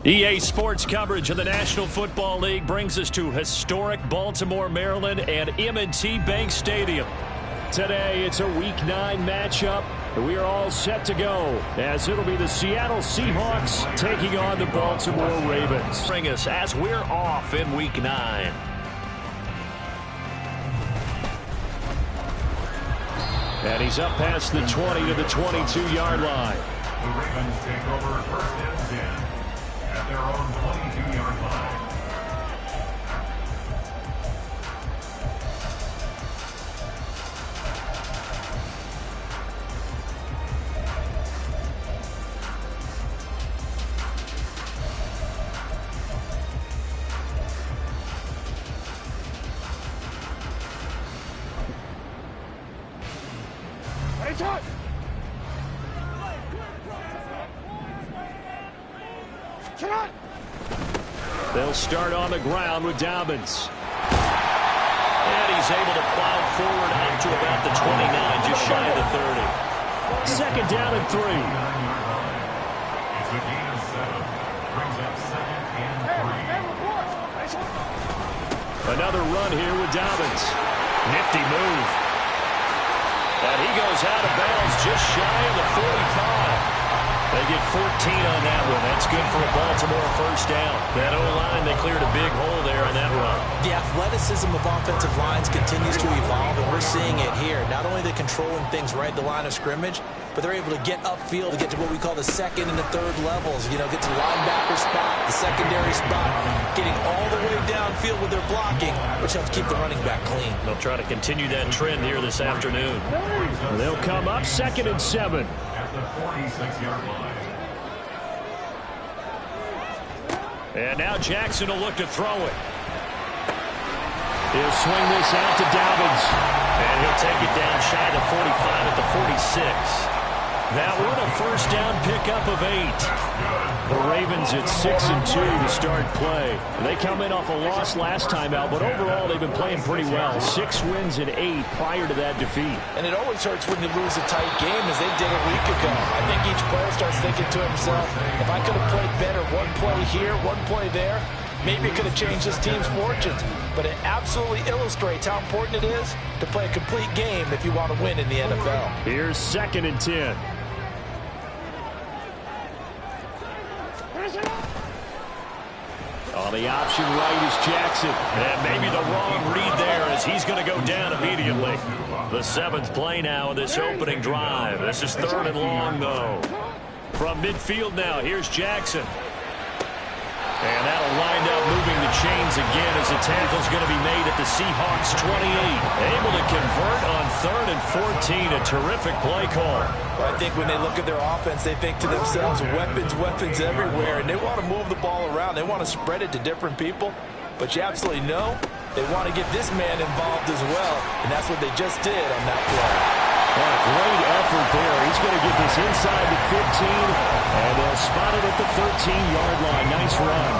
EA Sports coverage of the National Football League brings us to historic Baltimore, Maryland, and M&T Bank Stadium. Today, it's a Week 9 matchup, and we are all set to go, as it'll be the Seattle Seahawks taking on the Baltimore Ravens. Bring us as we're off in Week 9. And he's up past the 20 to the 22-yard line. The Ravens take over first and 10. At their own 22-yard line. They'll start on the ground with Dobbins. And he's able to plow forward out to about the 29, just shy of the 30. Second down and 3. It's a gain of 7. Brings up second and 3. Another run here with Dobbins. Nifty move. And he goes out of bounds just shy of the 45. They get 14 on that one. That's good for a Baltimore first down. That O-line, they cleared a big hole there on that run. The athleticism of offensive lines continues to evolve, and we're seeing it here. Not only are they controlling things right at the line of scrimmage, but they're able to get upfield to get to what we call the second and the third levels. You know, get to the linebacker spot, the secondary spot, getting all the way downfield with their blocking, which helps keep the running back clean. They'll try to continue that trend here this afternoon. They'll come up second and 7. At the 46-yard line. And now Jackson will look to throw it. He'll swing this out to Dobbins. And he'll take it down shy of the 45 at the 46. That one a first down pickup of 8. The Ravens at 6-2 to start play. They come in off a loss last time out, but overall they've been playing pretty well. 6 wins and 8 prior to that defeat. And it always hurts when you lose a tight game, as they did a week ago. I think each player starts thinking to himself, if I could have played better one play here, one play there, maybe it could have changed this team's fortunes. But it absolutely illustrates how important it is to play a complete game if you want to win in the NFL. Here's second and 10. On the option right is Jackson. And maybe the wrong read there, as he's going to go down immediately. The 7th play now in this opening drive. This is third and long, though. From midfield now, here's Jackson. And that'll wind up moving the chains again as the tackle's going to be made at the Seahawks 28. Able to convert on 3rd and 14. A terrific play call. Well, I think when they look at their offense, they think to themselves, weapons, weapons everywhere. And they want to move the ball around. They want to spread it to different people. But you absolutely know they want to get this man involved as well. And that's what they just did on that play. What a great effort there. He's going to get this inside the 15, and they'll spot it at the 13-yard line. Nice run.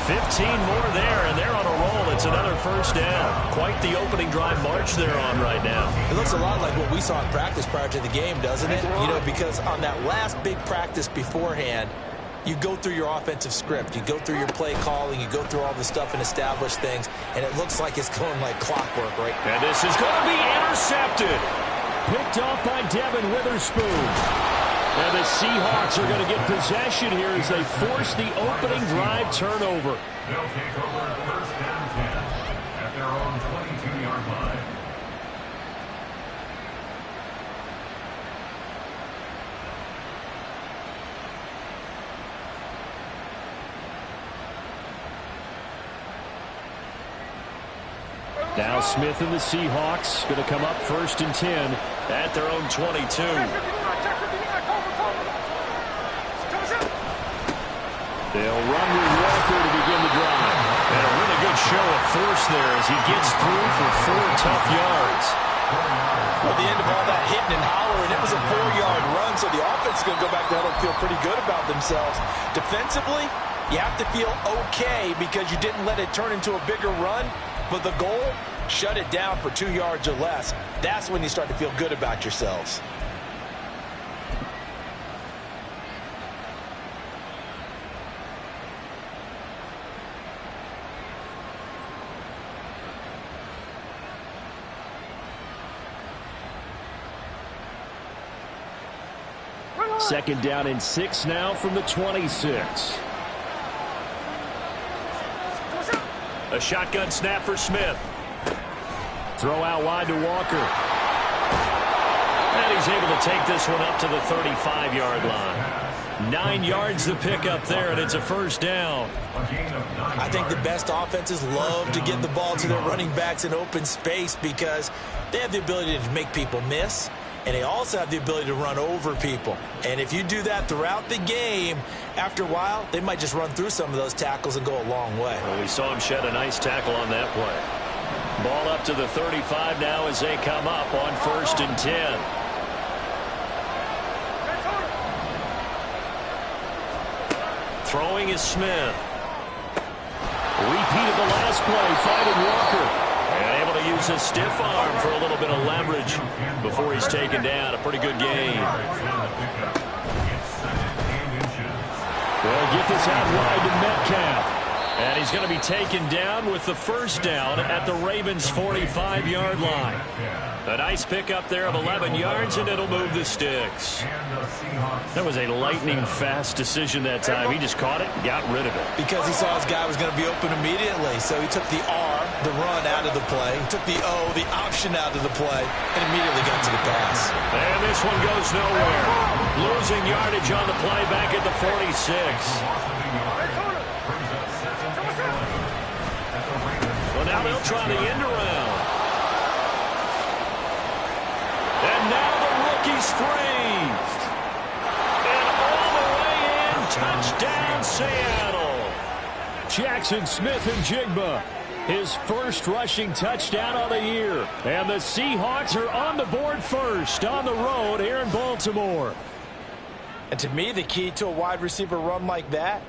15 more there, and they're on a roll. It's another first down. Quite the opening drive march they're on right now. It looks a lot like what we saw in practice prior to the game, doesn't it? You know, because on that last big practice beforehand, you go through your offensive script. You go through your play calling. You go through all the stuff and establish things, and it looks like it's going like clockwork, right? And this is going to be intercepted. Picked off by Devin Witherspoon. And the Seahawks are going to get possession here as they force the opening drive turnover. They'll take over first and 10 at their own 22-yard line. Now Smith and the Seahawks going to come up first and 10 at their own 22. They'll run with Walker to begin the drive. And a really good show of force there as he gets through for 4 tough yards. Well, the end of all that hitting and hollering, it was a 4-yard run, so the offense is going to go back there and feel pretty good about themselves. Defensively, you have to feel okay because you didn't let it turn into a bigger run, but the goal, shut it down for 2 yards or less. That's when you start to feel good about yourselves. Second down and 6 now from the 26. A shotgun snap for Smith. Throw out wide to Walker. And he's able to take this one up to the 35-yard line. 9 yards to pick up there, and it's a first down. I think the best offenses love to get the ball to their running backs in open space because they have the ability to make people miss, and they also have the ability to run over people. And if you do that throughout the game, after a while, they might just run through some of those tackles and go a long way. Well, we saw him shed a nice tackle on that play. Ball up to the 35 now as they come up on 1st and 10. Throwing is Smith. Repeat of the last play, finding Walker. And able to use his stiff arm for a little bit of leverage before he's taken down. A pretty good gain. Well, get this out wide to Metcalf. And he's going to be taken down with the first down at the Ravens' 45-yard line. A nice pickup there of 11 yards, and it'll move the sticks. That was a lightning-fast decision that time. He just caught it and got rid of it. Because he saw his guy was going to be open immediately. So he took the R, the run, out of the play. He took the O, the option, out of the play, and immediately got to the pass. And this one goes nowhere. Losing yardage on the play back at the 46. Well, now they'll try the end around. And now the rookie's free. And all the way in, touchdown Seattle. Jackson Smith-Njigba, his first rushing touchdown of the year. And the Seahawks are on the board first on the road here in Baltimore. And to me, the key to a wide receiver run like that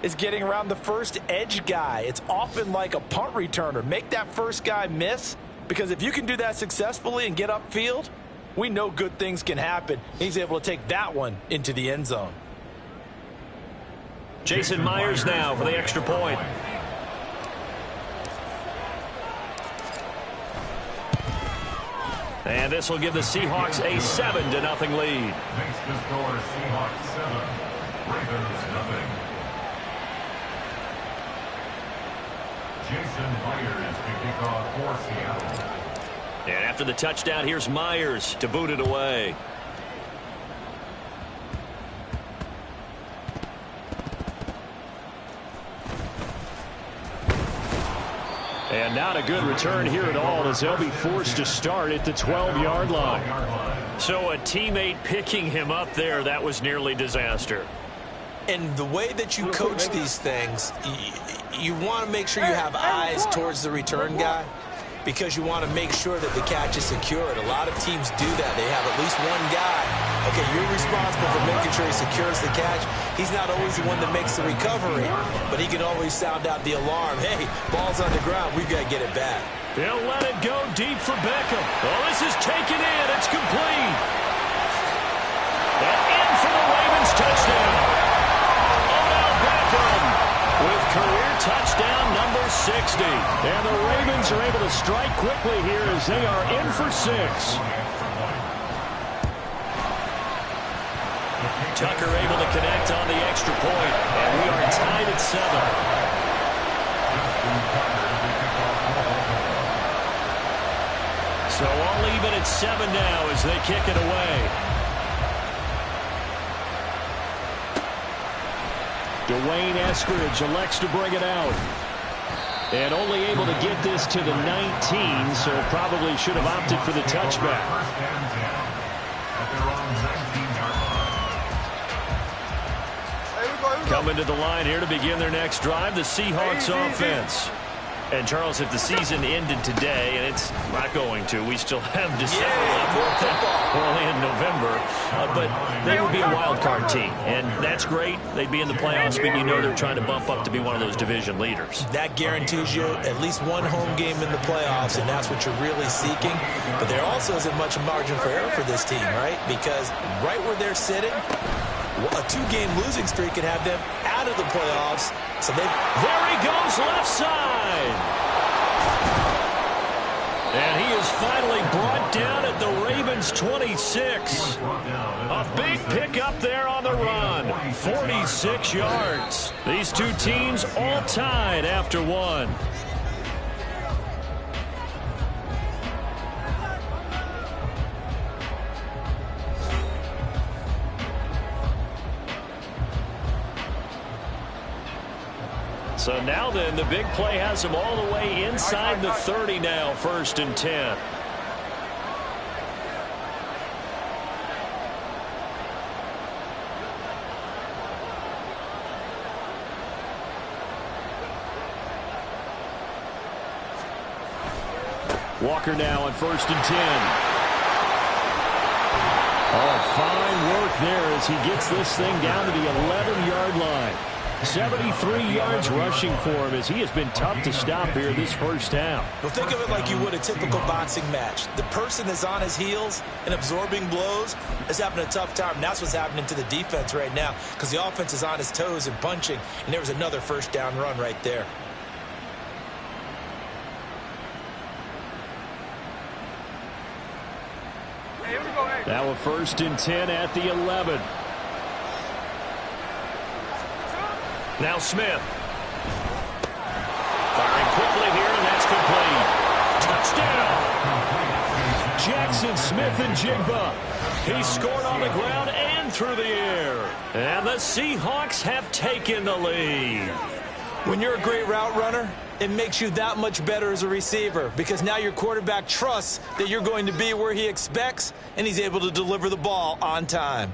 is getting around the first edge guy. It's often like a punt returner. Make that first guy miss, because if you can do that successfully and get upfield, we know good things can happen. He's able to take that one into the end zone. Jason Myers now for the extra point. And this will give the Seahawks a 7-0 lead. Makes the score Seahawks 7, Ravens 0. Jason Myers to kick off for Seattle. And after the touchdown, here's Myers to boot it away. And not a good return here at all, as they'll be forced to start at the 12-yard line. So a teammate picking him up there, that was nearly disaster. And the way that you coach these things, you want to make sure you have eyes towards the return guy, because you want to make sure that the catch is secured. A lot of teams do that. They have at least one guy. Okay, you're responsible for making sure he secures the catch. He's not always the one that makes the recovery, but he can always sound out the alarm. Hey, ball's on the ground. We've got to get it back. They'll let it go deep for Beckham. Oh, this is taken in. It's complete. And in for the Ravens touchdown. Odell Beckham with career touchdown number 60. And the Ravens are able to strike quickly here as they are in for 6. Tucker able to connect on the extra point, and we are tied at 7. So all even at 7 now as they kick it away. Dwayne Eskridge elects to bring it out. And only able to get this to the 19, so probably should have opted for the touchback. Coming to the line here to begin their next drive, the Seahawks offense. And, Charles, if the season ended today, and it's not going to, we still have December left, early in November, but they would be a wild card team, and that's great. They'd be in the playoffs, but you know they're trying to bump up to be one of those division leaders. That guarantees you at least one home game in the playoffs, and that's what you're really seeking. But there also isn't much margin for error for this team, right? Because right where they're sitting, a two-game losing streak could have them out of the playoffs. So there he goes, left side. And he is finally brought down at the Ravens' 26. A big pickup there on the run. 46 yards. These two teams all tied after one. So now then, the big play has him all the way inside the 30 now, 1st and 10. Walker now on 1st and 10. Oh, fine work there as he gets this thing down to the 11-yard line. 73 yards rushing for him as he has been tough to stop here this first half. Well, think of it like you would a typical boxing match. The person is on his heels and absorbing blows is having a tough time. And that's what's happening to the defense right now because the offense is on his toes and punching, and there was another first down run right there. Now a 1st and 10 at the 11. Now Smith. Firing quickly here, and that's complete. Touchdown! Jackson Smith and Jigba. He scored on the ground and through the air. And the Seahawks have taken the lead. When you're a great route runner, it makes you that much better as a receiver because now your quarterback trusts that you're going to be where he expects, and he's able to deliver the ball on time.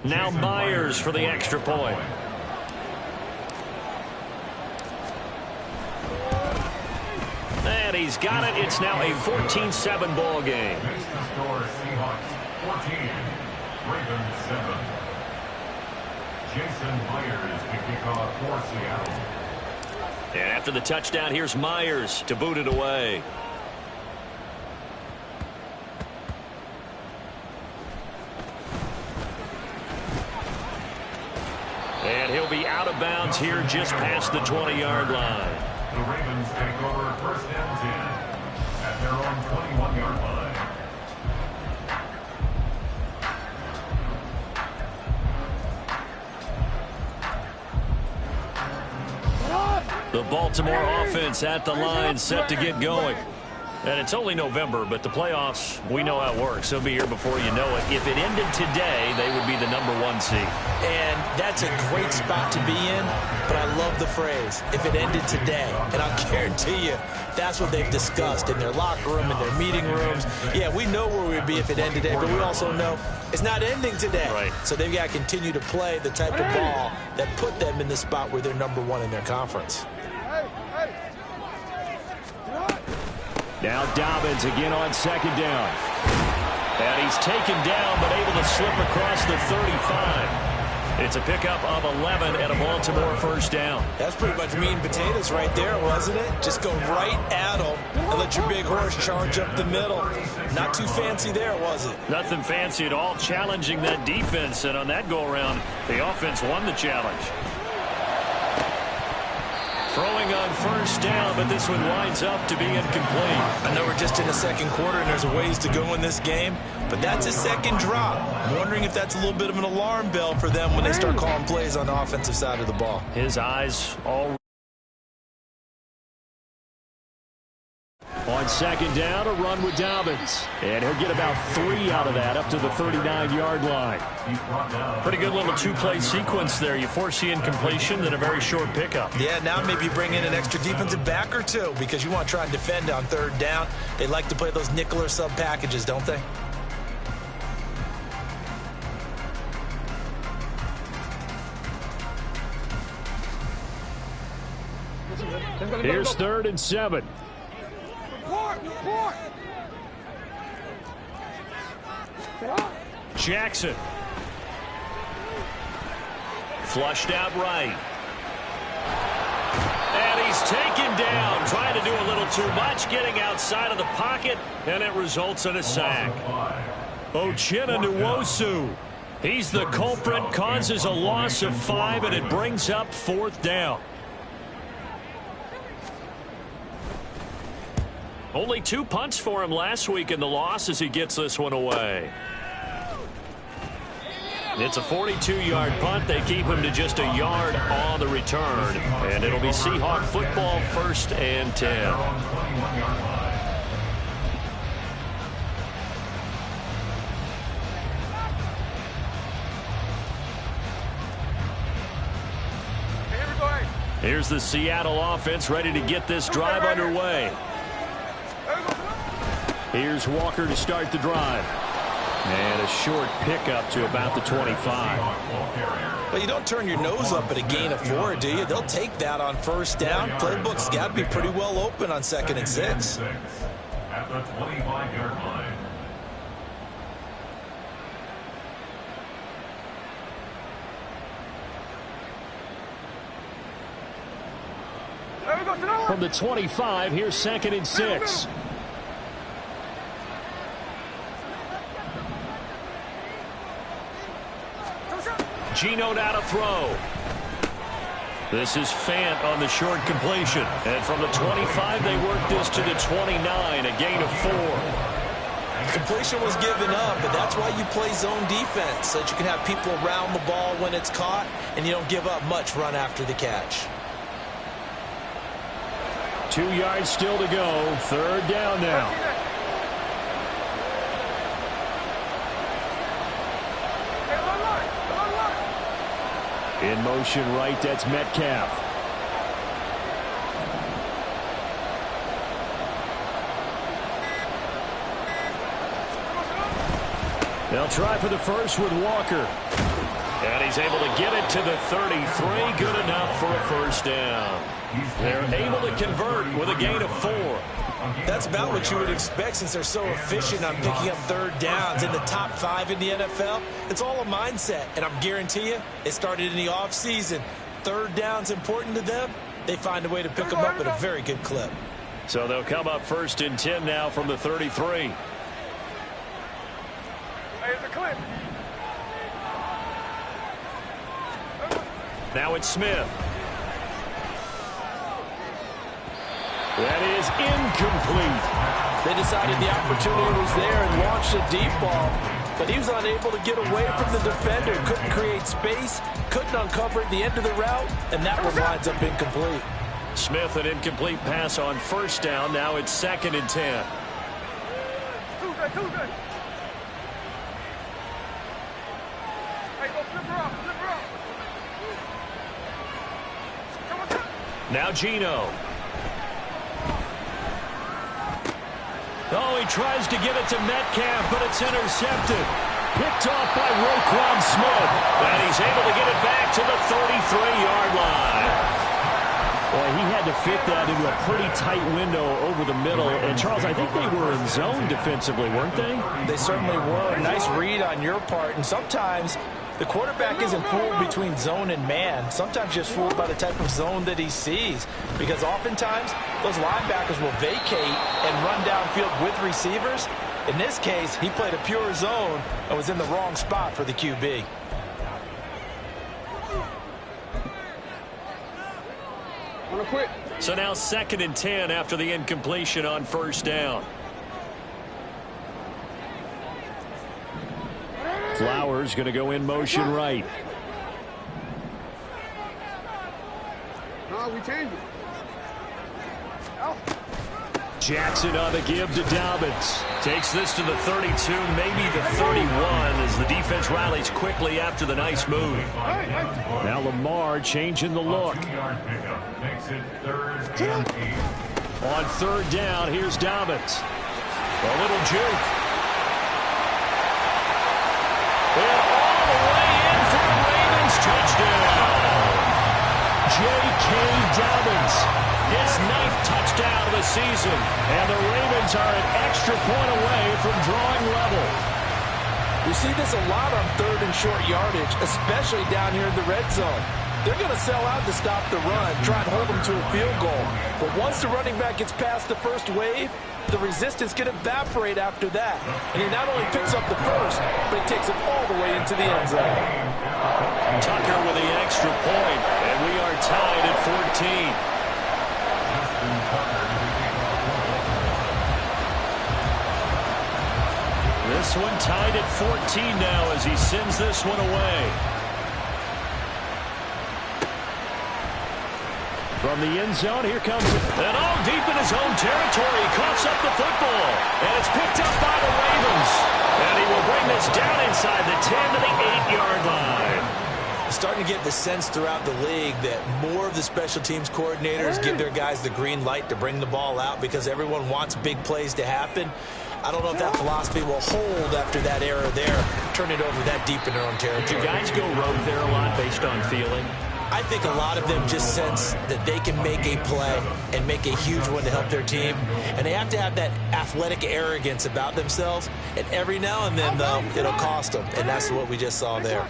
Now Myers for the extra point. And he's got it. It's now a 14-7 ball game. Next to score, Seahawks 14, Ravens 7. Jason Myers to kick off for Seattle. And after the touchdown, here's Myers to boot it away. And he'll be out of bounds here just past the 20-yard line. The Ravens take over 1st and 10 at their own 21-yard line. The Baltimore offense at the line set to get going. And it's only November, but the playoffs, we know how it works. They'll be here before you know it. If it ended today, they would be the #1 seed. And that's a great spot to be in, but I love the phrase, if it ended today. And I'll guarantee you, that's what they've discussed in their locker room, in their meeting rooms. Yeah, we know where we'd be if it ended today, but we also know it's not ending today. Right. So they've got to continue to play the type of ball that put them in the spot where they're #1 in their conference. Now Dobbins again on 2nd down. And he's taken down, but able to slip across the 35. It's a pickup of 11 and a Baltimore 1st down. That's pretty much meat and potatoes right there, wasn't it? Just go right at them and let your big horse charge up the middle. Not too fancy there, was it? Nothing fancy at all, challenging that defense. And on that go-around, the offense won the challenge. Throwing on 1st down, but this one winds up to be incomplete. I know we're just in the 2nd quarter and there's a ways to go in this game, but that's a 2nd drop. I'm wondering if that's a little bit of an alarm bell for them when they start calling plays on the offensive side of the ball. His eyes all... On second down, a run with Dobbins. And he'll get about 3 out of that up to the 39-yard line. Pretty good little two-play sequence there. You force the incompletion, then a very short pickup. Yeah, now maybe bring in an extra defensive back or two because you want to try and defend on third down. They like to play those nickel or sub packages, don't they? Here's 3rd and 7. Jackson. Flushed out right. And he's taken down, trying to do a little too much, getting outside of the pocket, and it results in a sack. Uchenna Nwosu. He's the culprit, causes a loss of 5, and it brings up 4th down. Only 2 punts for him last week in the loss as he gets this one away. It's a 42-yard punt. They keep him to just a yard on the return. And it'll be Seahawk football, 1st and 10. Here's the Seattle offense ready to get this drive underway. Here's Walker to start the drive. And a short pickup to about the 25. Well, you don't turn your nose up at a gain of 4, do you? They'll take that on 1st down. Playbook's got to be pretty well open on 2nd and 6. At the 25-yard line. From the 25, here's 2nd and 6. Geno now to throw. This is Fant on the short completion. And from the 25, they work this to the 29, a gain of 4. Completion was given up, but that's why you play zone defense, so that you can have people around the ball when it's caught, and you don't give up much run after the catch. 2 yards still to go. 3rd down now. In motion right, that's Metcalf. They'll try for the first with Walker. And he's able to get it to the 33. Good enough for a 1st down. They're able to convert with a gain of 4. That's about what you would expect since they're so efficient on picking up 3rd downs in the top 5 in the NFL. It's all a mindset, and I'm guarantee you it started in the offseason. 3rd down's important to them. They find a way to pick them up at a very good clip. So they'll come up 1st and 10 now from the 33. Now it's Smith. That is incomplete. They decided the opportunity was there and launched a deep ball, but he was unable to get away from the defender. Couldn't create space, couldn't uncover the end of the route, and that one winds up incomplete. Smith, an incomplete pass on 1st down. Now it's 2nd and 10. Now Geno. Oh, he tries to get it to Metcalf, but it's intercepted. Picked off by Roquan Smith. And he's able to get it back to the 33-yard line. Boy, he had to fit that into a pretty tight window over the middle. And, Charles, I think they were in zone defensively, weren't they? They certainly were. Nice read on your part. And sometimes the quarterback isn't fooled between zone and man. Sometimes just fooled by the type of zone that he sees. Because oftentimes, those linebackers will vacate and run downfield with receivers. In this case, he played a pure zone and was in the wrong spot for the QB. So now 2nd and 10 after the incompletion on 1st down. Flowers going to go in motion right. No, we changed it. Jackson on the give to Dobbins. Takes this to the 32, maybe the 31, as the defense rallies quickly after the nice move. Now Lamar changing the look. Makes it 3rd and 8. On 3rd down, here's Dobbins. A little juke. And all the way in for the Ravens touchdown. J.K. Dobbins, his 9th touchdown of the season. And the Ravens are an extra point away from drawing level. We see this a lot on 3rd and short yardage, especially down here in the red zone. They're going to sell out to stop the run, try and hold them to a field goal. But once the running back gets past the first wave, the resistance can evaporate after that. And he not only picks up the first, but he takes it all the way into the end zone. Tucker with the extra point, and we are tied at 14. This one tied at 14 now as he sends this one away. From the end zone, here comes it. And all deep in his own territory, he coughs up the football. And it's picked up by the Ravens. And he will bring this down inside the 10 to the 8-yard line. Starting to get the sense throughout the league that more of the special teams coordinators give their guys the green light to bring the ball out because everyone wants big plays to happen. I don't know if that philosophy will hold after that error there. Turn it over that deep in their own territory. Do guys go rogue there a lot based on feeling? I think a lot of them just sense that they can make a play and make a huge one to help their team. And they have to have that athletic arrogance about themselves. And every now and then, though, it'll cost them. And that's what we just saw there.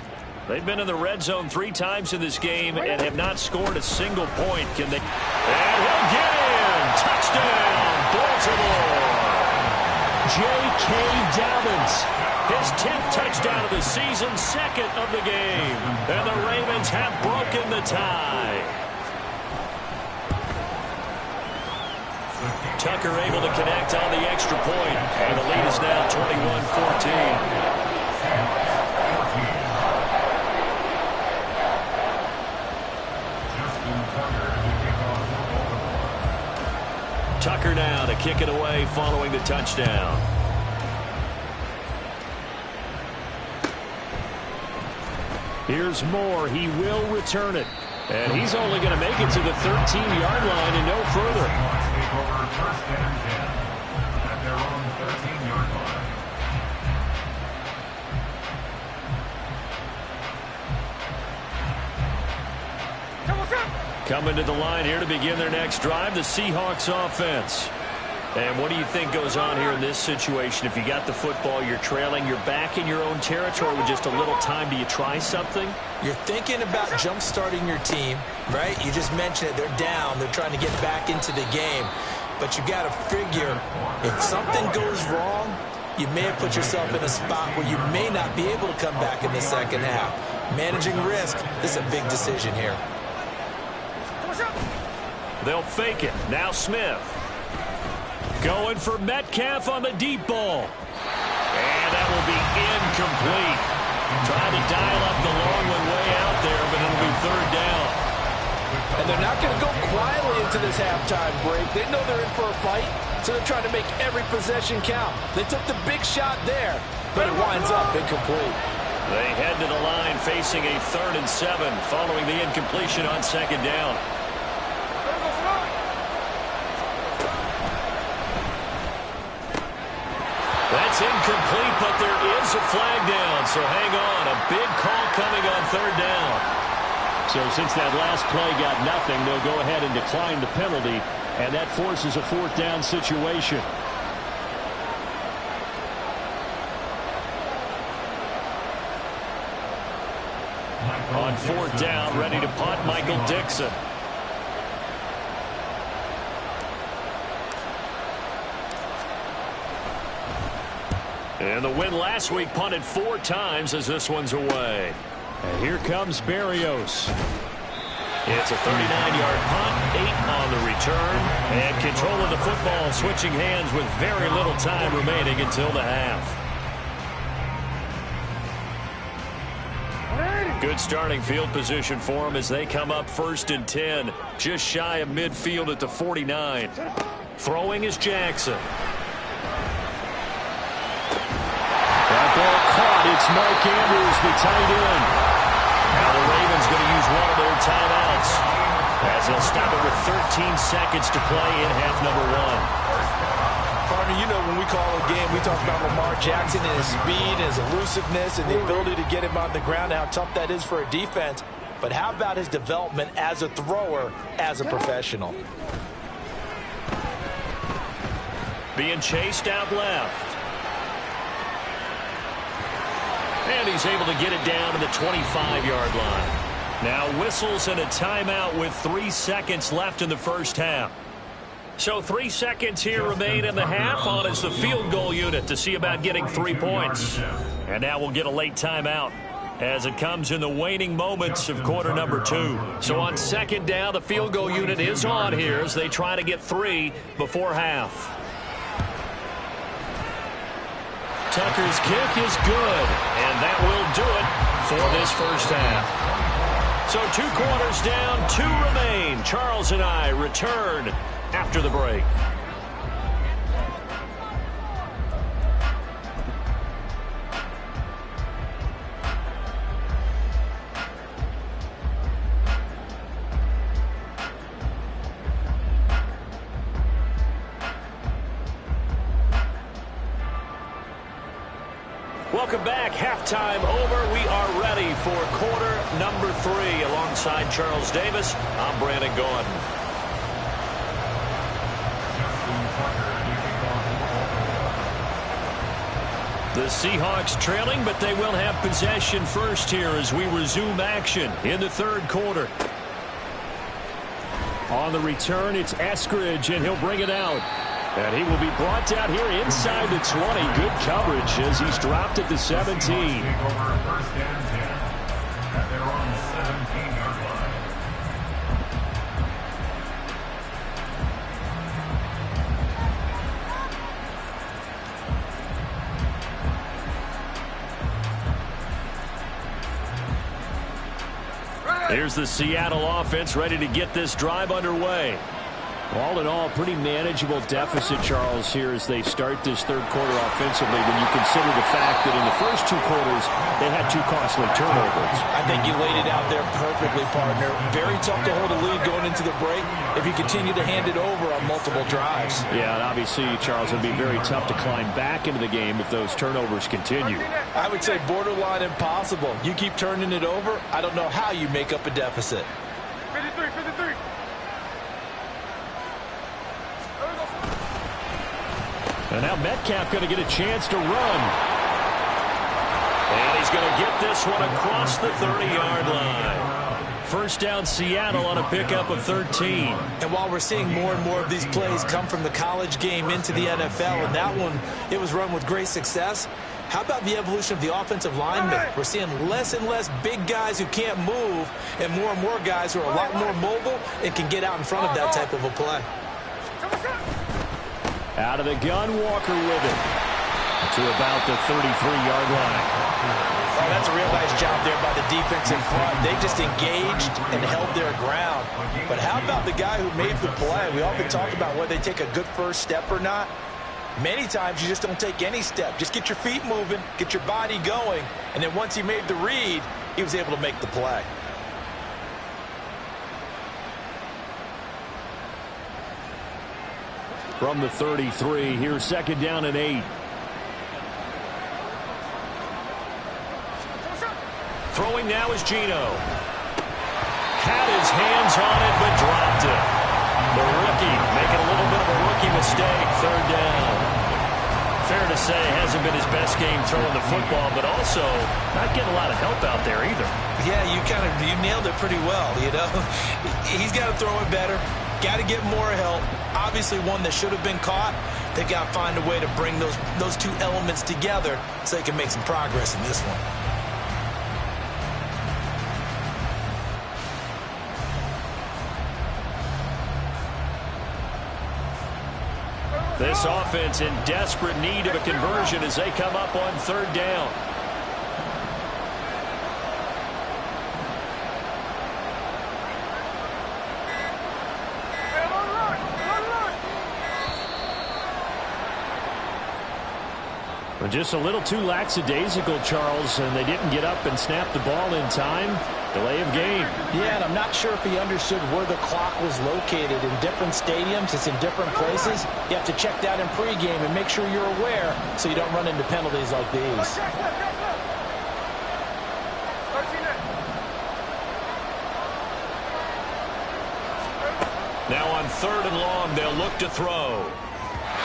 They've been in the red zone 3 times in this game and have not scored a single point. Can they? And he'll get in. Touchdown, Baltimore. J.K. Dobbins. His 10th touchdown of the season, 2nd of the game. And the Ravens have broken the tie. Tucker able to connect on the extra point. And the lead is now 21-14. Tucker now to kick it away following the touchdown. Here's Moore. He will return it. And he's only going to make it to the 13-yard line and no further. Take over 1st and 10 at their own 13-yard line. Coming to the line here to begin their next drive, the Seahawks offense. And what do you think goes on here in this situation? If you got the football, you're trailing, you're back in your own territory with just a little time. Do you try something? You're thinking about jump-starting your team, right? You just mentioned it. They're down. They're trying to get back into the game. But you got to figure, if something goes wrong, you may have put yourself in a spot where you may not be able to come back in the second half. Managing risk, this is a big decision here. They'll fake it. Now Smith. Going for Metcalf on the deep ball. And that will be incomplete. Trying to dial up the long one way out there, but it'll be 3rd down. And they're not going to go quietly into this halftime break. They know they're in for a fight, so they're trying to make every possession count. They took the big shot there, but it winds up incomplete. They head to the line facing a 3rd and 7 following the incompletion on 2nd down. That's incomplete, but there is a flag down, so hang on. A big call coming on 3rd down. So since that last play got nothing, they'll go ahead and decline the penalty, and that forces a 4th down situation. On 4th down, ready to punt, Michael Dixon. And the win last week punted 4 times as this one's away. And here comes Berrios. It's a 39-yard punt, 8 on the return. And control of the football switching hands with very little time remaining until the half. Good starting field position for them as they come up 1st and 10. Just shy of midfield at the 49. Throwing is Jackson. That ball caught. It's Mike Andrews, the tight end. Now the Ravens going to use one of their timeouts, as they'll stop it with 13 seconds to play in half number 1. Partner, you know when we call a game, we talk about Lamar Jackson and his speed and his elusiveness and the ability to get him on the ground and how tough that is for a defense. But how about his development as a thrower, as a professional? Being chased out left. And he's able to get it down to the 25-yard line. Now whistles and a timeout with 3 seconds left in the first half. So 3 seconds here remain in the half. On is the field goal unit to see about getting 3 points. And now we'll get a late timeout as it comes in the waning moments of quarter number 2. So on second down, the field goal unit is on here as they try to get 3 before half. Tucker's kick is good, and that will do it for this first half. So 2 quarters down, 2 remain. Charles and I return after the break. Welcome back. Halftime over. We are ready for quarter number 3. Alongside Charles Davis, I'm Brandon Gaudin. The Seahawks trailing, but they will have possession first here as we resume action in the third quarter. On the return, it's Eskridge, and he'll bring it out. And he will be brought down here inside the 20. Good coverage as he's dropped at the 17. Here's the Seattle offense ready to get this drive underway. All in all, pretty manageable deficit, Charles, here as they start this third quarter offensively when you consider the fact that in the first 2 quarters, they had 2 costly turnovers. I think you laid it out there perfectly, partner. Very tough to hold a lead going into the break if you continue to hand it over on multiple drives. Yeah, and obviously, Charles, it would be very tough to climb back into the game if those turnovers continue. I would say borderline impossible. You keep turning it over, I don't know how you make up a deficit. 53. And now Metcalf going to get a chance to run. And he's going to get this one across the 30-yard line. First down Seattle on a pickup of 13. And while we're seeing more and more of these plays come from the college game into the NFL, and that one, it was run with great success. How about the evolution of the offensive linemen? We're seeing less and less big guys who can't move and more guys who are a lot more mobile and can get out in front of that type of a play. Out of the gun, Walker with it to about the 33-yard line. Oh, that's a real nice job there by the defense in front. They just engaged and held their ground. But how about the guy who made the play? We often talk about whether they take a good first step or not. Many times you just don't take any step. Just get your feet moving, get your body going, and then once he made the read, he was able to make the play. From the 33, here's second down and 8. Throwing now is Geno. Had his hands on it, but dropped it. The rookie making a little bit of a rookie mistake, third down. Fair to say, hasn't been his best game throwing the football, but also not getting a lot of help out there either. Yeah, you nailed it pretty well, you know. He's got to throw it better. Got to get more help. Obviously one that should have been caught. They got to find a way to bring those 2 elements together so they can make some progress in this one. This offense in desperate need of a conversion as they come up on third down. Just a little too lackadaisical, Charles, and they didn't get up and snap the ball in time. Delay of game. Yeah, and I'm not sure if he understood where the clock was located. In different stadiums, it's in different places. You have to check that in pregame and make sure you're aware so you don't run into penalties like these. Now on 3rd and long, they'll look to throw.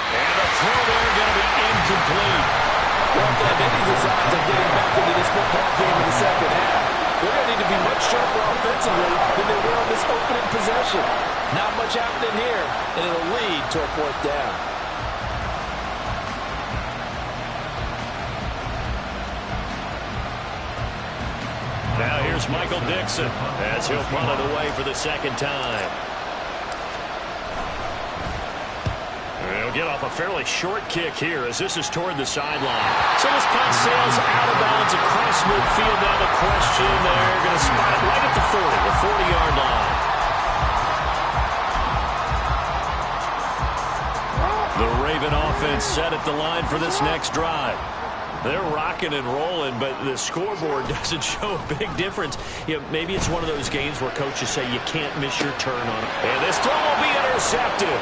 And the throw there going to be incomplete. Well, if they have any designs of getting back into this football game in the second half, they're going to need to be much sharper offensively than they were on this opening possession. Not much happening here, and it'll lead to a 4th down. Now here's Michael Dixon as he'll punt it away for the 2nd time. He'll get off a fairly short kick here as this is toward the sideline. So this punt sails out of bounds across midfield. Now the question, they're going to spot it right at the 40-yard line. The Raven offense set at the line for this next drive. They're rocking and rolling, but the scoreboard doesn't show a big difference. You know, maybe it's one of those games where coaches say you can't miss your turn on it. And this throw will be intercepted.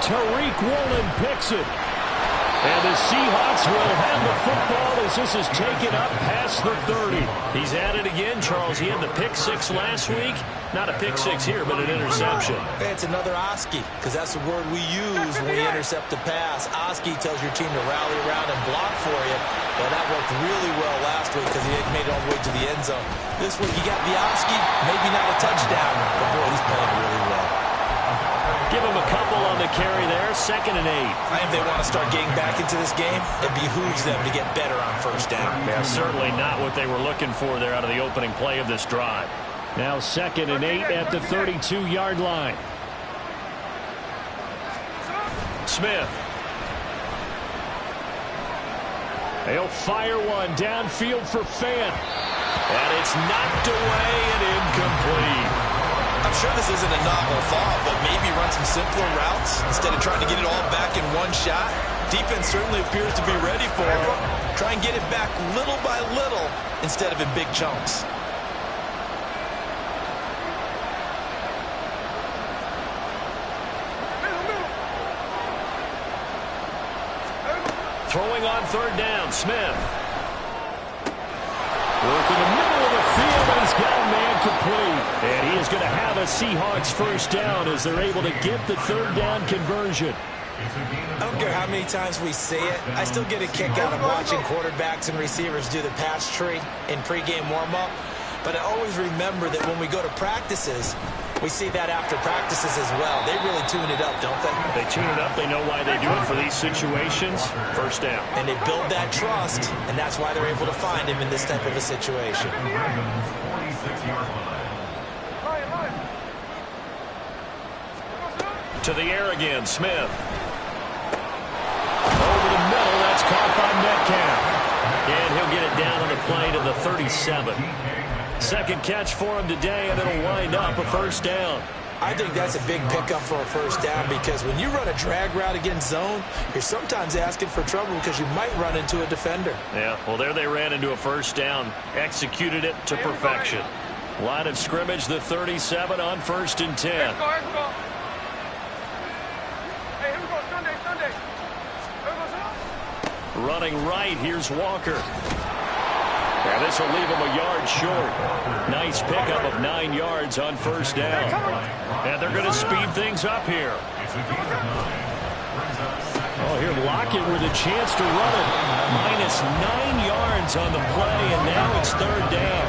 Tariq Woolen picks it. And the Seahawks will have the football as this is taken up past the 30. He's at it again, Charles. He had the pick 6 last week. Not a pick 6 here, but an interception. It's another Oski, because that's the word we use when we intercept the pass. Oski tells your team to rally around and block for you. Well, that worked really well last week because he made it all the way to the end zone. This week, he got the Oski, maybe not a touchdown, but boy, he's playing really well. Give him a couple on the carry there. 2nd and 8. If they want to start getting back into this game, it behooves them to get better on 1st down. Yeah, certainly not what they were looking for there out of the opening play of this drive. Now 2nd and 8 at the 32-yard line. Smith. They'll fire one downfield for Fant. And it's knocked away and incomplete. I'm sure this isn't a novel thought, but maybe run some simpler routes instead of trying to get it all back in one shot. Defense certainly appears to be ready for it. Try and get it back little by little instead of in big chunks. Throwing on 3rd down, Smith. Working the middle of the field, and he's got a man complete. And he is going to have a Seahawks 1st down as they're able to get the 3rd down conversion. I don't care how many times we see it. I still get a kick out of watching quarterbacks and receivers do the pass tree in pregame warm-up. But I always remember that when we go to practices, we see that after practices as well. They really tune it up, don't they? They tune it up. They know why they do it for these situations. 1st down. And they build that trust, and that's why they're able to find him in this type of a situation. To the air again, Smith. Over the middle, that's caught by Metcalf. And he'll get it down on the play to the 37. 2nd catch for him today, and it'll wind up a 1st down. I think that's a big pickup for a 1st down because when you run a drag route against zone, you're sometimes asking for trouble because you might run into a defender. Yeah, well, there they ran into a 1st down. Executed it to perfection. Line of scrimmage, the 37 on 1st and 10. Let's go. Hey, here we go. Sunday. Running right, here's Walker. And this will leave him a yard short. Nice pickup of 9 yards on 1st down. And they're going to speed things up here. Oh, here Lockett with a chance to run it. Minus 9 yards on the play, and now it's 3rd down.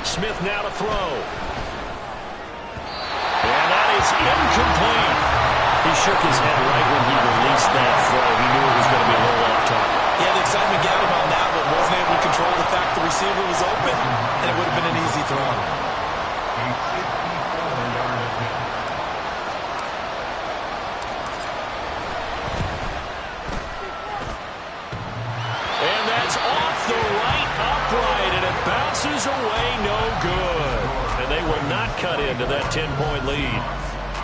Smith now to throw. And that is incomplete. He shook his head right when he released that throw. He knew it was going to be a little off target. Yeah, the excitement got him on that one. Wasn't able to control the fact the receiver was open, and it would have been an easy throw. And that's off the right upright, and it bounces away to that 10-point lead.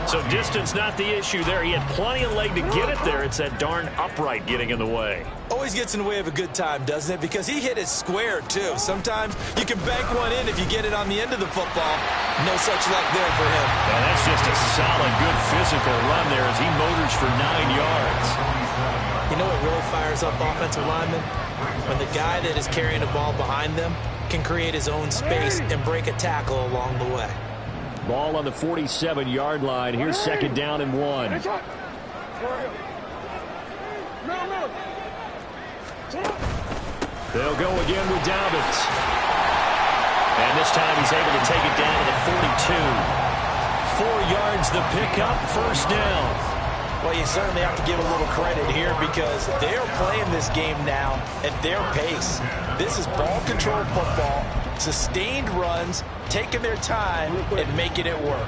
So distance not the issue there. He had plenty of leg to get it there. It's that darn upright getting in the way. Always gets in the way of a good time, doesn't it? Because he hit it square, too. Sometimes you can bank one in if you get it on the end of the football. No such luck there for him. And that's just a solid, good physical run there as he motors for 9 yards. You know what really fires up offensive linemen? When the guy that is carrying the ball behind them can create his own space and break a tackle along the way. Ball on the 47-yard line. Here's second down and 1. They'll go again with Dobbins. And this time he's able to take it down to the 42. 4 yards the pickup, first down. Well, you certainly have to give a little credit here because they're playing this game now at their pace. This is ball control football, sustained runs, taking their time and making it work.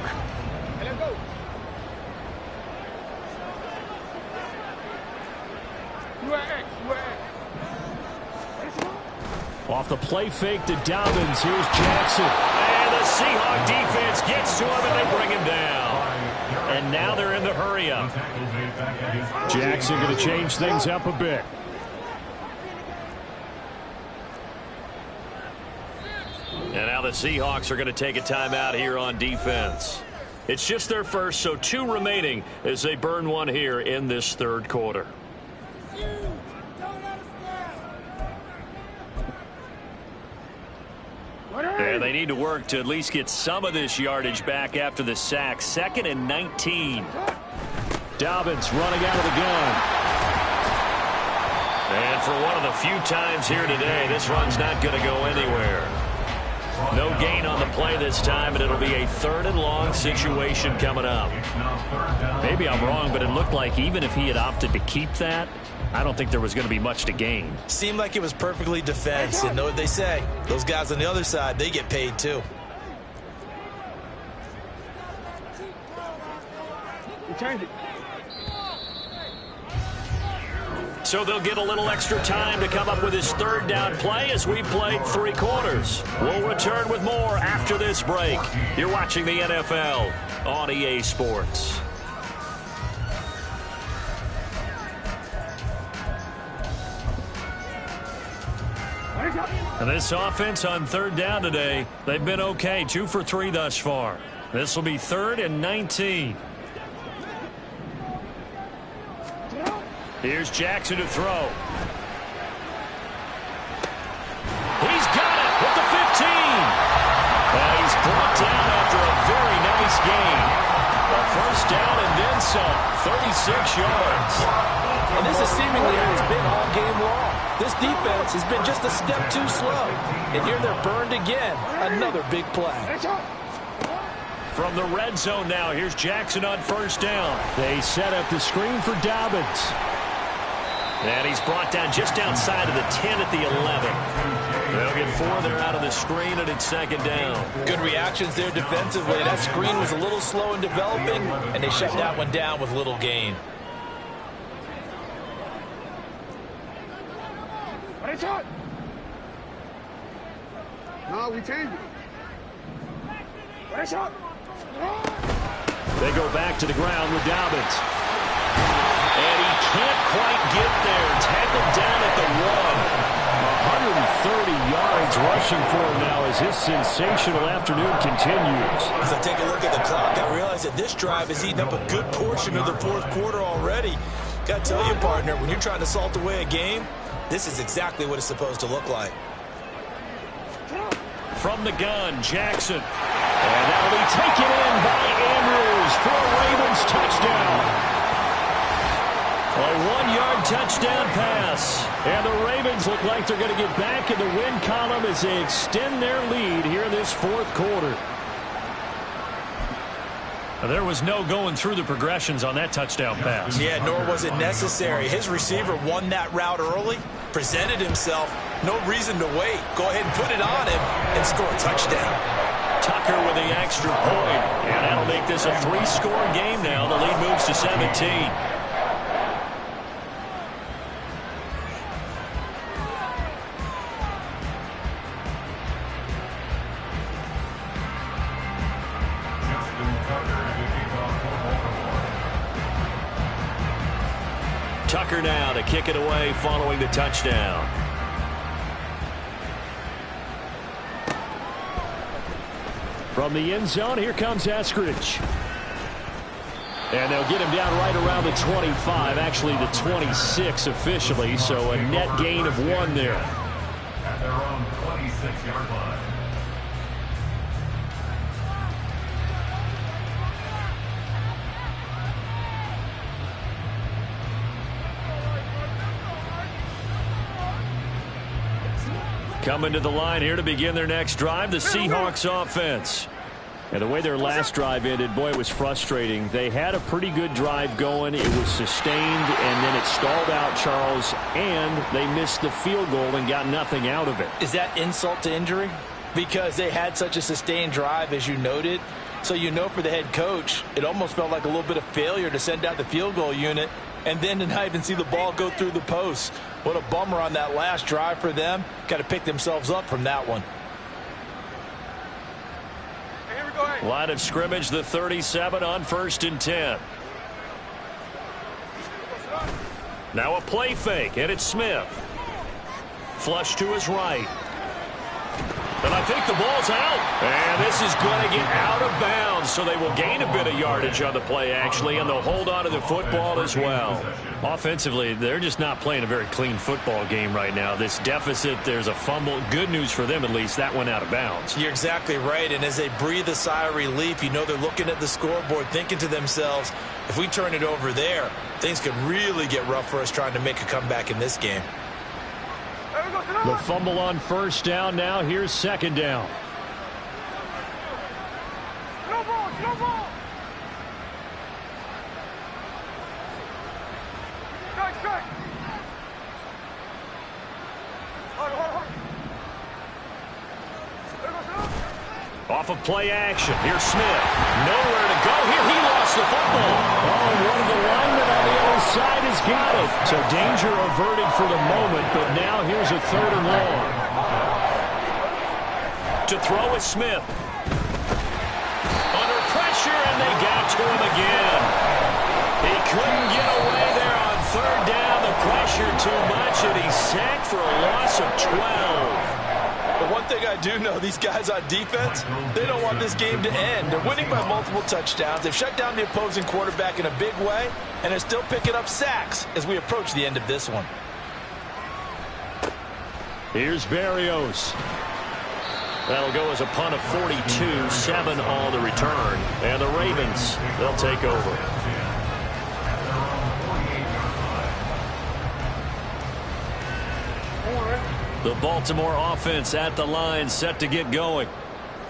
Off the play fake to Dobbins. Here's Jackson. And the Seahawk defense gets to him and they bring him down. And now they're in the hurry-up. Jackson going to change things up a bit. And now the Seahawks are going to take a timeout here on defense. It's just their first, so 2 remaining as they burn one here in this third quarter. And they need to work to at least get some of this yardage back after the sack. 2nd and 19. Dobbins running out of the gun. And for one of the few times here today, this run's not going to go anywhere. No gain on the play this time, and it'll be a 3rd and long situation coming up. Maybe I'm wrong, but it looked like even if he had opted to keep that, I don't think there was going to be much to gain. Seemed like it was perfectly defense, and know what they say. Those guys on the other side, they get paid too. You change it. So they'll get a little extra time to come up with his 3rd down play as we played 3 quarters. We'll return with more after this break. You're watching the NFL on EA Sports. And this offense on 3rd down today, they've been okay. 2 for 3 thus far. This will be 3rd and 19. Here's Jackson to throw. He's got it with the 15. He's brought down after a very nice gain. A first down and then some, 36 yards. And this is seemingly how it's been all game long. This defense has been just a step too slow. And here they're burned again. Another big play. From the red zone now, here's Jackson on first down. They set up the screen for Dobbins. And he's brought down just outside of the 10 at the 11. They'll get 4 there out of the screen, and it's 2nd down. Good reactions there defensively. That screen was a little slow in developing, and they shut that one down with little gain. No, we changed it. They go back to the ground with Dobbins. And he can't quite get there. Tackled down at the 1. 130 yards rushing for him now as his sensational afternoon continues. As I take a look at the clock, I realize that this drive has eaten up a good portion of the 4th quarter already. Got to tell you, partner, when you're trying to salt away a game, this is exactly what it's supposed to look like. From the gun, Jackson. And that'll be taken in by Andrews for a Ravens touchdown. A 1-yard touchdown pass. And the Ravens look like they're going to get back in the win column as they extend their lead here in this 4th quarter. There was no going through the progressions on that touchdown pass. Yeah, nor was it necessary. His receiver won that route early, presented himself. No reason to wait. Go ahead and put it on him and score a touchdown. Tucker with the extra point. And that'll make this a 3-score game now. The lead moves to 17. Tucker now to kick it away following the touchdown. From the end zone, here comes Eskridge. And they'll get him down right around the 25, actually the 26 officially, so a net gain of 1 there. At their own 26-yard line. Coming to the line here to begin their next drive, the Seahawks offense. And the way their last drive ended, boy, it was frustrating. They had a pretty good drive going. It was sustained, and then it stalled out, Charles, and they missed the field goal and got nothing out of it. Is that insult to injury? Because they had such a sustained drive, as you noted. So you know for the head coach, it almost felt like a little bit of failure to send out the field goal unit and then to not even see the ball go through the post. What a bummer on that last drive for them. Got to pick themselves up from that one. Line of scrimmage, the 37 on 1st and 10. Now a play fake, and it's Smith. Flush to his right. And I think the ball's out. And this is going to get out of bounds, so they will gain a bit of yardage on the play, actually, and they'll hold on to the football as well. Offensively, they're just not playing a very clean football game right now. This deficit, there's a fumble. Good news for them, at least. That went out of bounds. You're exactly right, and as they breathe a sigh of relief, you know they're looking at the scoreboard, thinking to themselves, if we turn it over there, things could really get rough for us trying to make a comeback in this game. The fumble on 1st down. Now here's 2nd down. No ball, no ball. Strike. Hold. Off of play action. Here's Smith. Nowhere to go here. He lost the football. Oh, one of the linemen on the other side has got it. So danger averted for the moment, but now here's a 3rd and long. To throw is Smith. Under pressure, and they got to him again. He couldn't get away there on 3rd down. The pressure too much, and he's sacked for a loss of 12. But one thing I do know, these guys on defense, they don't want this game to end. They're winning by multiple touchdowns. They've shut down the opposing quarterback in a big way, and they're still picking up sacks as we approach the end of this one. Here's Berrios. That'll go as a punt of 42, 7 on the return. And the Ravens, they'll take over. The Baltimore offense at the line, set to get going.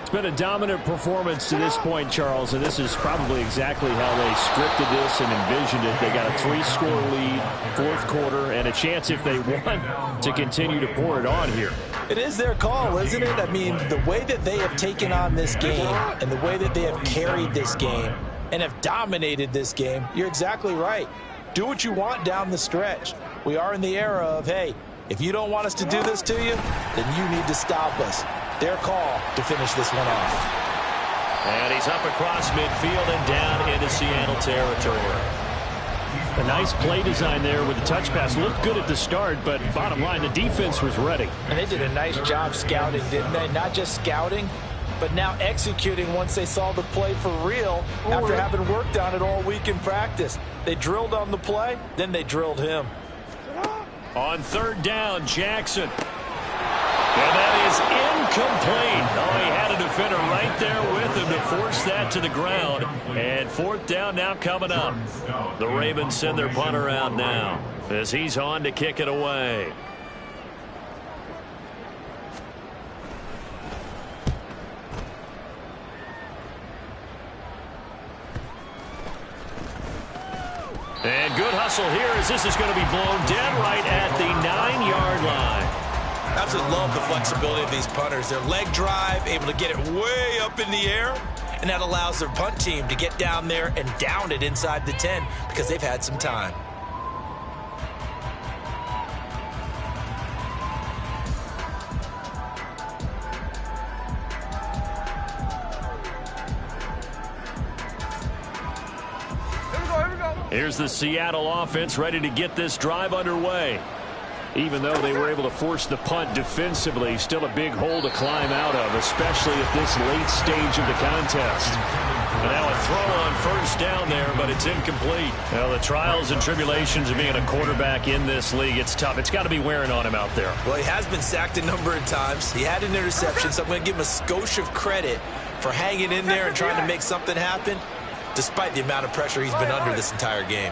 It's been a dominant performance to this point, Charles, and this is probably exactly how they scripted this and envisioned it. They got a 3-score lead, 4th quarter, and a chance, if they want, to continue to pour it on here. It is their call, isn't it? I mean, the way that they have taken on this game and the way that they have carried this game and have dominated this game, you're exactly right. Do what you want down the stretch. We are in the era of, hey, if you don't want us to do this to you, then you need to stop us. Their call to finish this one off. And he's up across midfield and down into Seattle territory. A nice play design there with the touch pass. Looked good at the start, but bottom line, the defense was ready. And they did a nice job scouting, didn't they? Not just scouting, but now executing once they saw the play for real after having worked on it all week in practice. They drilled on the play, then they drilled him. On 3rd down, Jackson. And that is incomplete. Oh, he had a defender right there with him to force that to the ground. And 4th down now coming up. The Ravens send their punter out now as he's on to kick it away. And good hustle here as this is going to be blown dead right at the 9-yard line. Absolutely love the flexibility of these punters. Their leg drive, able to get it way up in the air, and that allows their punt team to get down there and down it inside the 10 because they've had some time. Here's the Seattle offense ready to get this drive underway. Even though they were able to force the punt defensively, still a big hole to climb out of, especially at this late stage of the contest. And now a throw on first down there, but it's incomplete. Well, the trials and tribulations of being a quarterback in this league, it's tough. It's got to be wearing on him out there. Well, he has been sacked a number of times. He had an interception, so I'm going to give him a skosh of credit for hanging in there and trying to make something happen, despite the amount of pressure he's been under this entire game.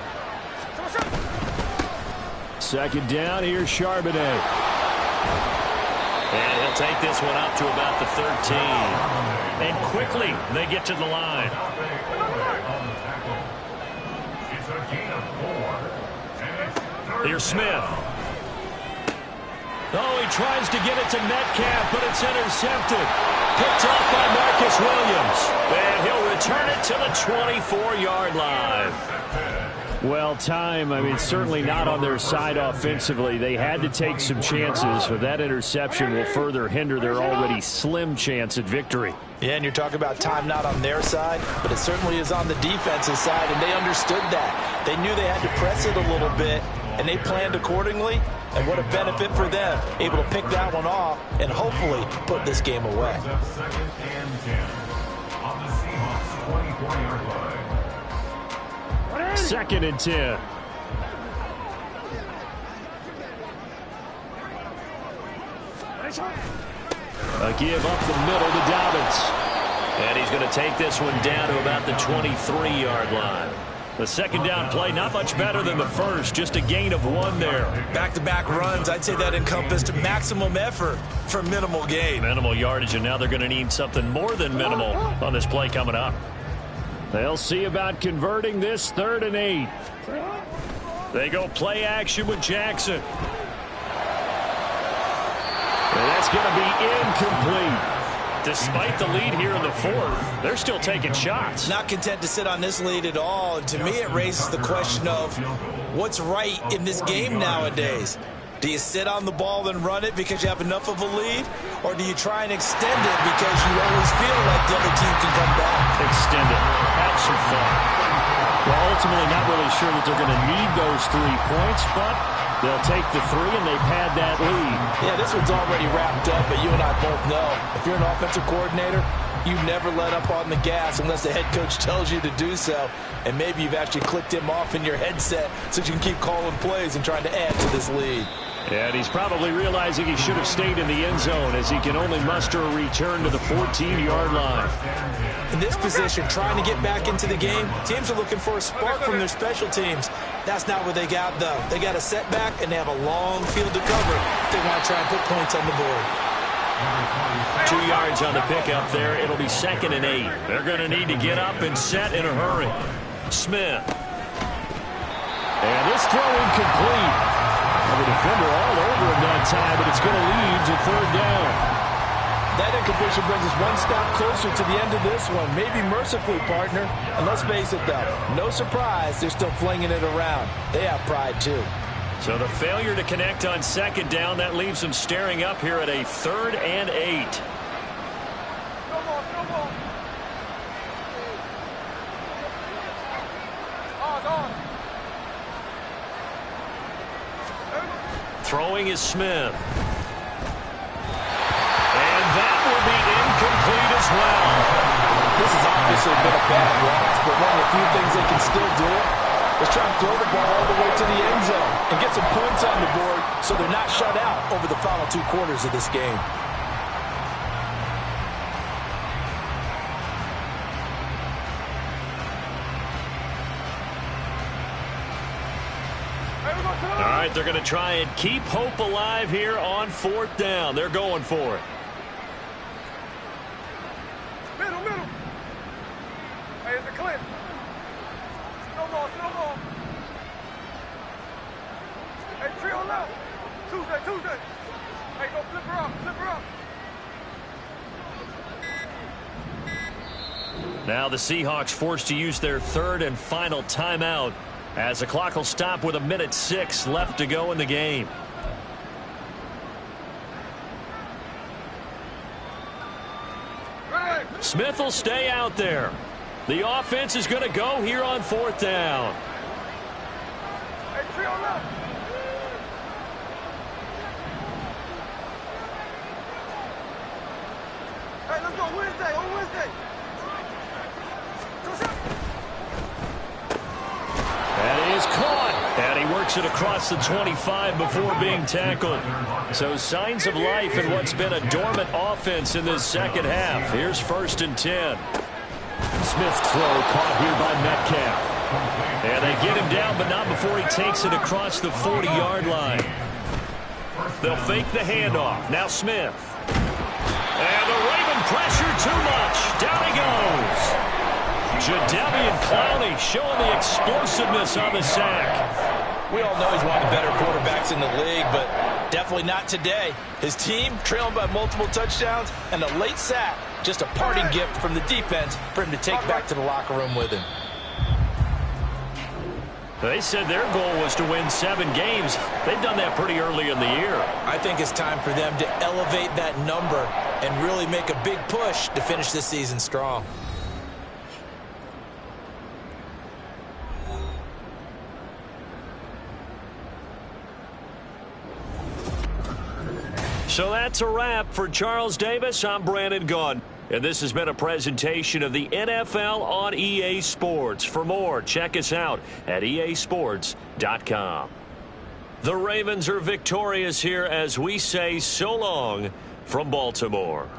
Second down, here's Charbonnet. And he'll take this one up to about the 13. And quickly, they get to the line. Here's Smith. Oh, he tries to get it to Metcalf, but it's intercepted. Picked off by Marcus Williams. And he'll return it to the 24-yard line. Well, certainly not on their side offensively. They had to take some chances, but that interception will further hinder their already slim chance at victory. Yeah, and you're talking about time not on their side, but it certainly is on the defensive side, and they understood that. They knew they had to press it a little bit, and they planned accordingly, and what a benefit for them, able to pick that one off and hopefully put this game away. Second and 10 on the Seahawks 24-yard line. Second and 10. A give up the middle to Dobbins. And he's going to take this one down to about the 23-yard line. The second down play, not much better than the first, just a gain of 1 there. Back-to-back runs, I'd say that encompassed maximum effort for minimal gain. Minimal yardage, and now they're going to need something more than minimal on this play coming up. They'll see about converting this 3rd and 8. They go play action with Jackson. And that's going to be incomplete. Despite the lead here in the 4th, they're still taking shots. Not content to sit on this lead at all. And to me, it raises the question of what's right in this game nowadays. Do you sit on the ball and run it because you have enough of a lead? Or do you try and extend it because you always feel like the other team can come back? Extend it. Have some fun. Well, ultimately not really sure that they're going to need those 3 points, but they'll take the 3 and they've had that lead. Yeah, this one's already wrapped up, but you and I both know if you're an offensive coordinator, you never let up on the gas unless the head coach tells you to do so. And maybe you've actually clicked him off in your headset so you can keep calling plays and trying to add to this lead. And he's probably realizing he should have stayed in the end zone as he can only muster a return to the 14-yard line. In this position, trying to get back into the game, teams are looking for a spark from their special teams. That's not what they got, though. They got a setback, and they have a long field to cover if they want to try and put points on the board. 2 yards on the pickup there. It'll be 2nd and 8. They're going to need to get up and set in a hurry. Smith. And this throw incomplete. The defender all over him that time, but it's going to lead to 3rd down. That incompletion brings us one step closer to the end of this one. Maybe mercifully, partner. And let's face it, though, no surprise, they're still flinging it around. They have pride, too. So the failure to connect on 2nd down, that leaves them staring up here at a 3rd and 8. Throwing is Smith. And that will be incomplete as well. This has obviously been a bad loss, but one of the few things they can still do is try and throw the ball all the way to the end zone and get some points on the board so they're not shut out over the final 2 quarters of this game. All right, they're going to try and keep hope alive here on 4th down. They're going for it. Middle. Hey, it's a clip. No more. Hey, trio left. Tuesday. Hey, go flip her up. Now the Seahawks forced to use their 3rd and final timeout as the clock will stop with 1:06 left to go in the game. Smith will stay out there. The offense is going to go here on 4th down. Three on left. Hey, let's go Wednesday, on Wednesday. And he is caught. And he works it across the 25 before being tackled. So signs of life in what's been a dormant offense in this second half. Here's 1st and 10. Smith's throw caught here by Metcalf. And they get him down, but not before he takes it across the 40-yard line. They'll fake the handoff. Now Smith. And the Raven pressure too much. Down he goes. Jadeveon Clowney showing the explosiveness on the sack. We all know he's one of the better quarterbacks in the league, but definitely not today. His team trailing by multiple touchdowns, and a late sack, just a parting gift from the defense for him to take back to the locker room with him. They said their goal was to win 7 games. They've done that pretty early in the year. I think it's time for them to elevate that number and really make a big push to finish this season strong. So that's a wrap for Charles Davis. I'm Brandon Gaudin. And this has been a presentation of the NFL on EA Sports. For more, check us out at easports.com. The Ravens are victorious here as we say so long from Baltimore.